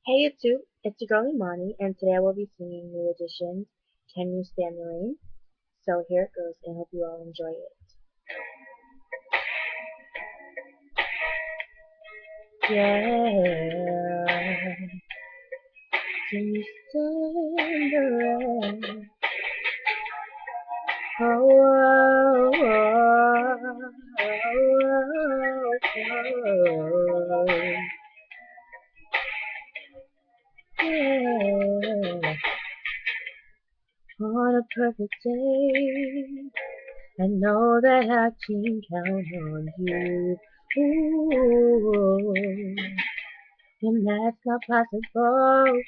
Hey YouTube, it's your girl Imani, and today I will be singing New Edition's Can You Stand the Rain? So here it goes, and hope you all enjoy it. Yeah, can you stand the rain? Oh, oh, oh, oh, oh, yeah. On a perfect day, I know that I can count on you. Ooh, and that's not possible.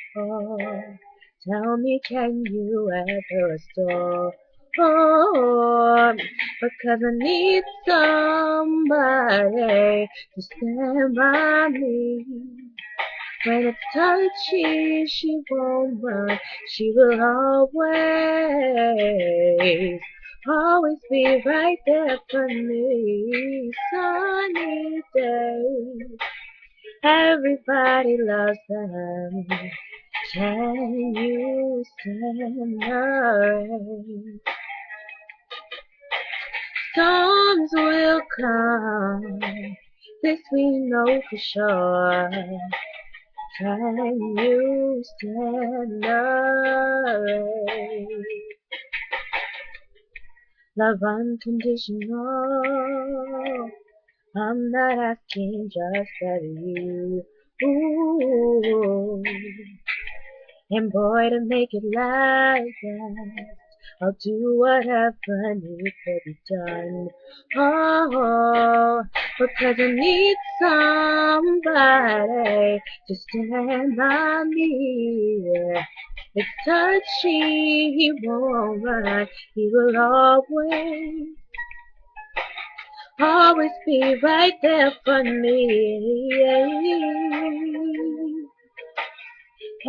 Tell me, can you ever restore? Oh, because I need somebody to stand by me. When it's touchy, she won't run. She will always be right there for me. Sunny day, everybody loves them. Can you stand the rain? Storms will come, this we know for sure. Can you stand the rain? Love unconditional. I'm not asking, just that you. Ooh. And boy, to make it last, I'll do whatever needs to be done. Oh, because I need somebody to stand by me. It's touchy, he won't run. He will always be right there for me.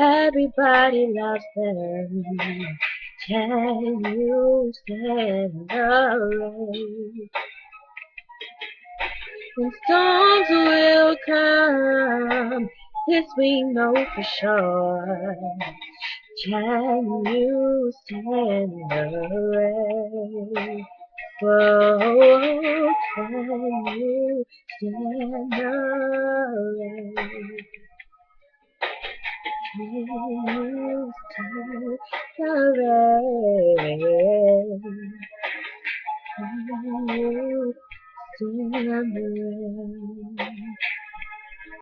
Everybody loves them. Can you stand the rain? And storms will come, this we know for sure. Can you stand the rain? Whoa, can you stand the rain?